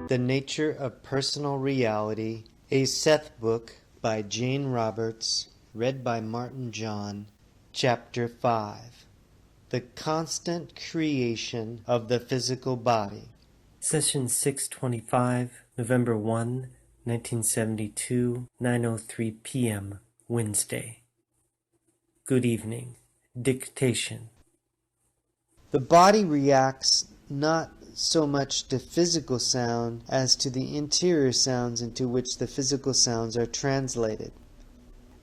The Nature of Personal Reality, a Seth book by Jane Roberts, read by Martin John, Chapter 5. The Constant Creation of the Physical Body. Session 625, November 1, 1972, 9:03 p.m., Wednesday. Good evening. Dictation. The body reacts not so much to physical sound as to the interior sounds into which the physical sounds are translated.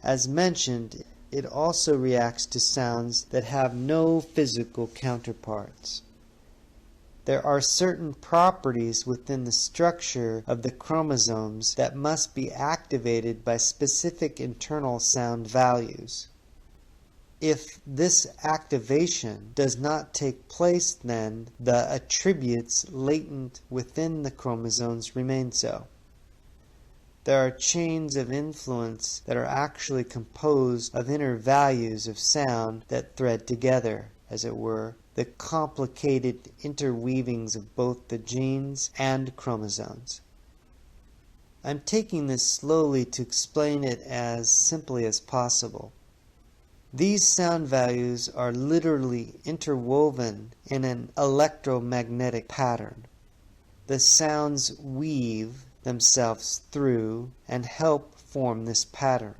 As mentioned, it also reacts to sounds that have no physical counterparts. There are certain properties within the structure of the chromosomes that must be activated by specific internal sound values. If this activation does not take place, then the attributes latent within the chromosomes remain so. There are chains of influence that are actually composed of inner values of sound that thread together, as it were, the complicated interweavings of both the genes and chromosomes. I'm taking this slowly to explain it as simply as possible. These sound values are literally interwoven in an electromagnetic pattern. The sounds weave themselves through and help form this pattern.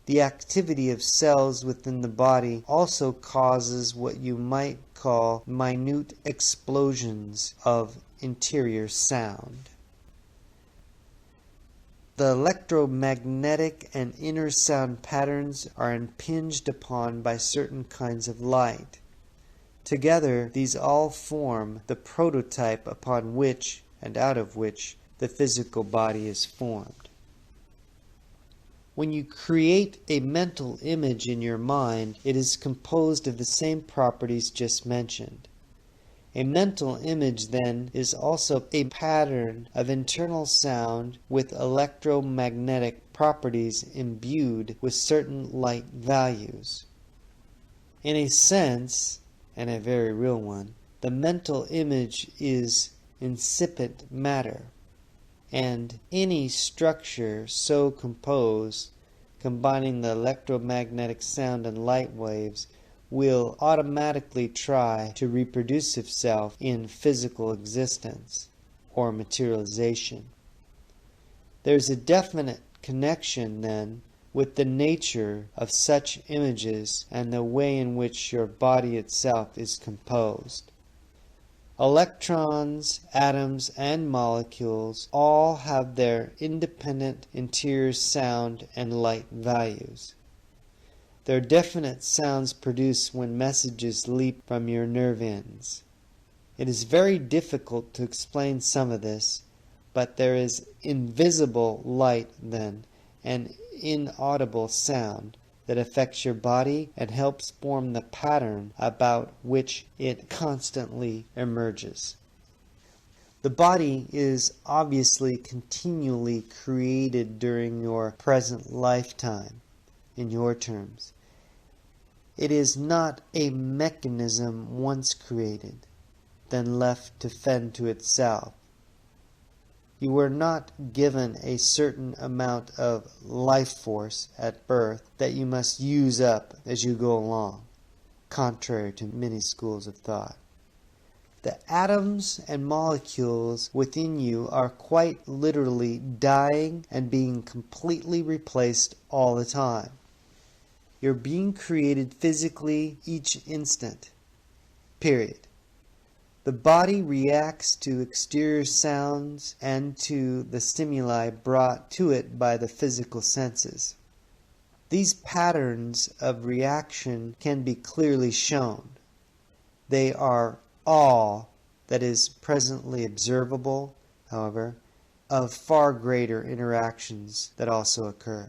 The activity of cells within the body also causes what you might call minute explosions of interior sound. The electromagnetic and inner sound patterns are impinged upon by certain kinds of light. Together, these all form the prototype upon which and out of which the physical body is formed. When you create a mental image in your mind, it is composed of the same properties just mentioned. A mental image, then, is also a pattern of internal sound with electromagnetic properties imbued with certain light values. In a sense, and a very real one, the mental image is incipient matter, and any structure so composed, combining the electromagnetic sound and light waves, will automatically try to reproduce itself in physical existence or materialization. There's a definite connection, then, with the nature of such images and the way in which your body itself is composed. Electrons, atoms, and molecules all have their independent interior sound and light values. There are definite sounds produced when messages leap from your nerve ends. It is very difficult to explain some of this, but there is invisible light then, and inaudible sound that affects your body and helps form the pattern about which it constantly emerges. The body is obviously continually created during your present lifetime, in your terms. It is not a mechanism once created, then left to fend to itself. You were not given a certain amount of life force at birth that you must use up as you go along, contrary to many schools of thought. The atoms and molecules within you are quite literally dying and being completely replaced all the time. You're being created physically each instant. Period. The body reacts to exterior sounds and to the stimuli brought to it by the physical senses. These patterns of reaction can be clearly shown. They are all that is presently observable, however, of far greater interactions that also occur.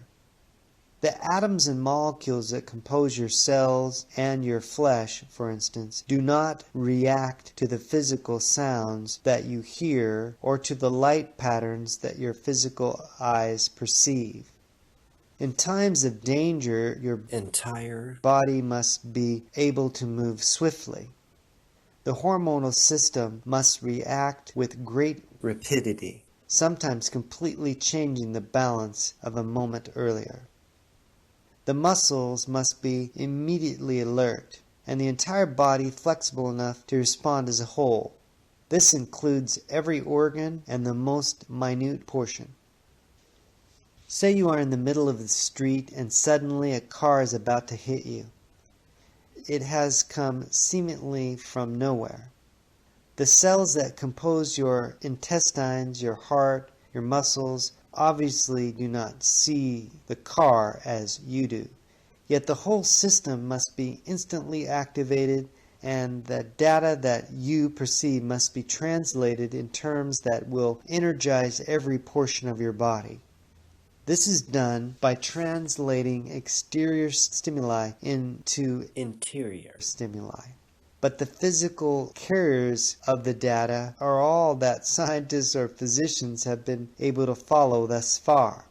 The atoms and molecules that compose your cells and your flesh, for instance, do not react to the physical sounds that you hear or to the light patterns that your physical eyes perceive. In times of danger, your entire body must be able to move swiftly. The hormonal system must react with great rapidity, sometimes completely changing the balance of a moment earlier. The muscles must be immediately alert, and the entire body flexible enough to respond as a whole. This includes every organ and the most minute portion. Say you are in the middle of the street and suddenly a car is about to hit you. It has come seemingly from nowhere. The cells that compose your intestines, your heart, your muscles obviously do not see the car as you do. Yet the whole system must be instantly activated, and the data that you perceive must be translated in terms that will energize every portion of your body. This is done by translating exterior stimuli into interior stimuli. But the physical carriers of the data are all that scientists or physicians have been able to follow thus far.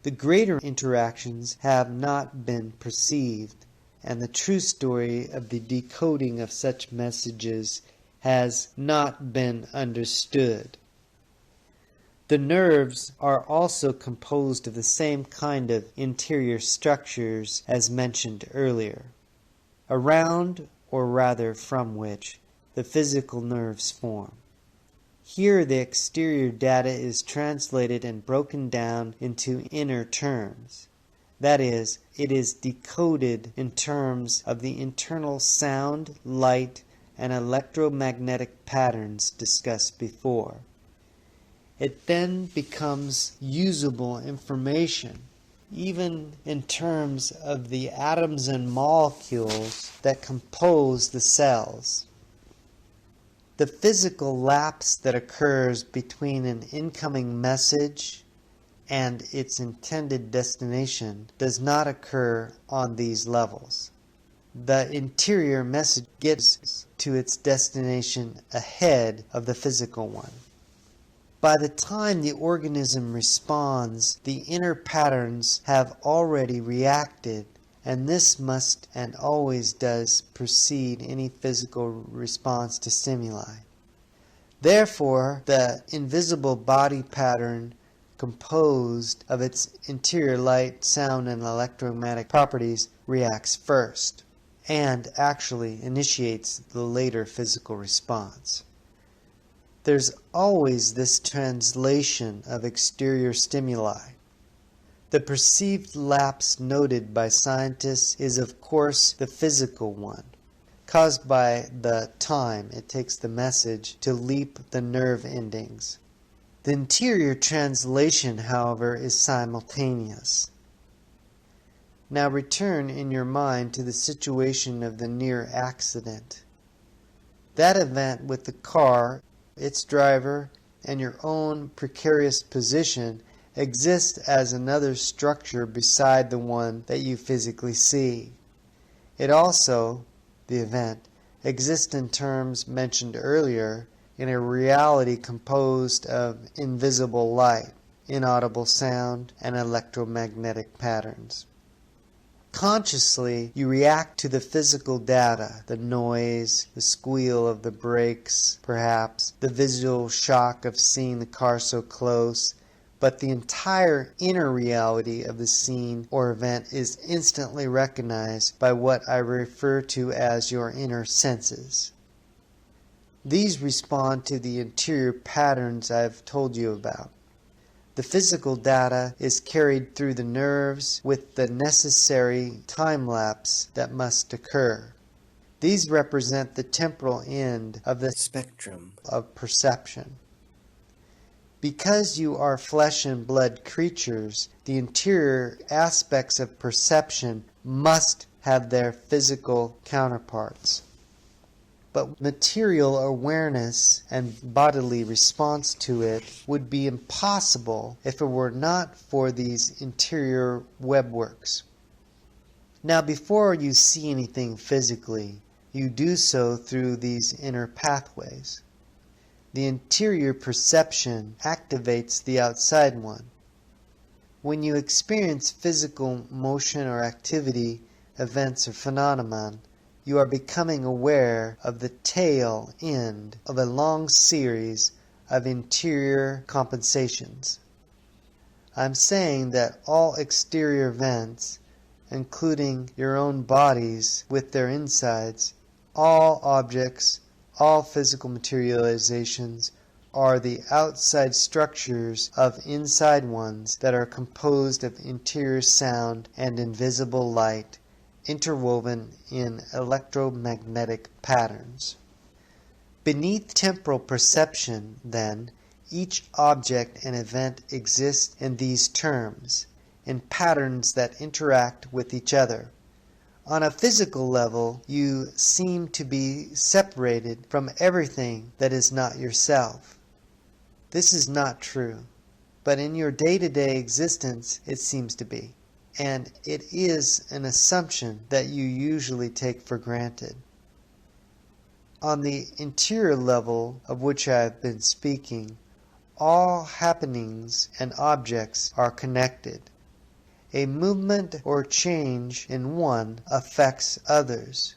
The greater interactions have not been perceived, and the true story of the decoding of such messages has not been understood. The nerves are also composed of the same kind of interior structures as mentioned earlier, around, or rather from which, the physical nerves form. Here the exterior data is translated and broken down into inner terms. That is, it is decoded in terms of the internal sound, light, and electromagnetic patterns discussed before. It then becomes usable information, even in terms of the atoms and molecules that compose the cells. The physical lapse that occurs between an incoming message and its intended destination does not occur on these levels. The interior message gets to its destination ahead of the physical one. By the time the organism responds, the inner patterns have already reacted, and this must and always does precede any physical response to stimuli. Therefore, the invisible body pattern composed of its interior light, sound, and electromagnetic properties reacts first, and actually initiates the later physical response. There's always this translation of exterior stimuli. The perceived lapse noted by scientists is of course the physical one, caused by the time it takes the message to leap the nerve endings. The interior translation, however, is simultaneous. Now return in your mind to the situation of the near accident. That event with the car, its driver, and your own precarious position exists as another structure beside the one that you physically see. It also, the event, exists in terms mentioned earlier in a reality composed of invisible light, inaudible sound, and electromagnetic patterns. Consciously, you react to the physical data, the noise, the squeal of the brakes, perhaps, the visual shock of seeing the car so close, but the entire inner reality of the scene or event is instantly recognized by what I refer to as your inner senses. These respond to the interior patterns I've told you about. The physical data is carried through the nerves with the necessary time lapse that must occur. These represent the temporal end of the spectrum of perception. Because you are flesh and blood creatures, the interior aspects of perception must have their physical counterparts. But material awareness and bodily response to it would be impossible if it were not for these interior webworks. Now, before you see anything physically, you do so through these inner pathways. The interior perception activates the outside one. When you experience physical motion or activity, events or phenomenon, you are becoming aware of the tail end of a long series of interior compensations. I'm saying that all exterior events, including your own bodies with their insides, all objects, all physical materializations, are the outside structures of inside ones that are composed of interior sound and invisible light, interwoven in electromagnetic patterns. Beneath temporal perception, then, each object and event exists in these terms, in patterns that interact with each other. On a physical level, you seem to be separated from everything that is not yourself. This is not true, but in your day-to-day existence it seems to be, and it is an assumption that you usually take for granted. On the interior level of which I have been speaking, all happenings and objects are connected. A movement or change in one affects others.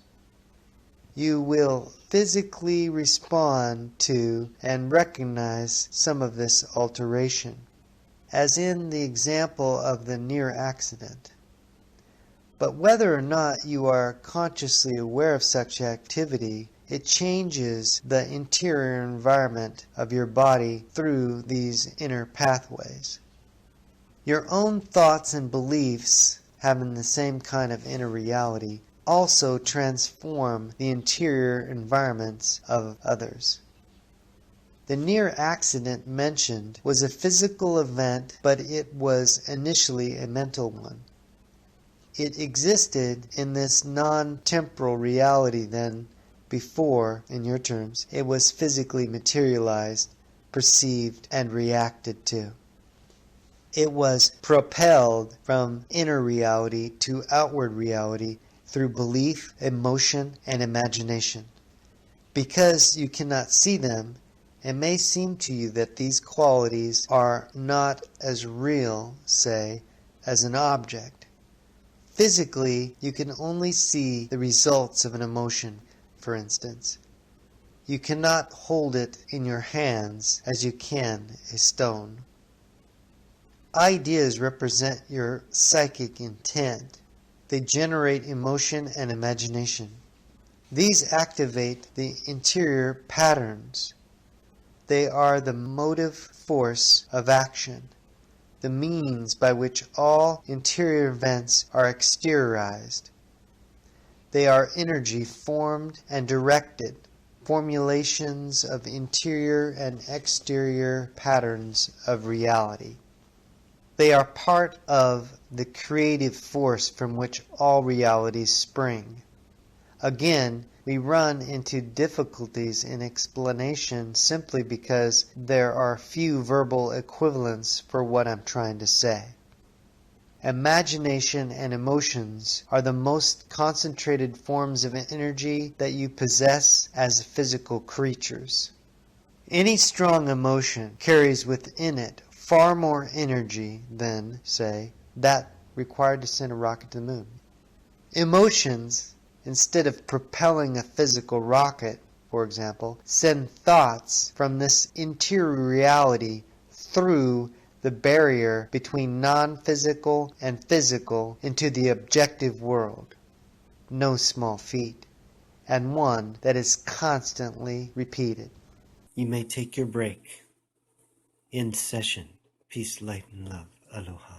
You will physically respond to and recognize some of this alteration, as in the example of the near accident. But whether or not you are consciously aware of such activity, it changes the interior environment of your body through these inner pathways. Your own thoughts and beliefs, having the same kind of inner reality, also transform the interior environments of others. The near accident mentioned was a physical event, but it was initially a mental one. It existed in this non-temporal reality then, before, in your terms, it was physically materialized, perceived, and reacted to. It was propelled from inner reality to outward reality through belief, emotion, and imagination. Because you cannot see them, it may seem to you that these qualities are not as real, say, as an object. Physically, you can only see the results of an emotion, for instance. You cannot hold it in your hands as you can a stone. Ideas represent your psychic intent. They generate emotion and imagination. These activate the interior patterns. They are the motive force of action, the means by which all interior events are exteriorized. They are energy formed and directed, formulations of interior and exterior patterns of reality. They are part of the creative force from which all realities spring. Again, we run into difficulties in explanation simply because there are few verbal equivalents for what I'm trying to say. Imagination and emotions are the most concentrated forms of energy that you possess as physical creatures. Any strong emotion carries within it far more energy than, say, that required to send a rocket to the moon. Emotions, instead of propelling a physical rocket, for example, send thoughts from this interior reality through the barrier between non-physical and physical into the objective world. No small feat, and one that is constantly repeated. You may take your break. End session. Peace, light, and love. Aloha.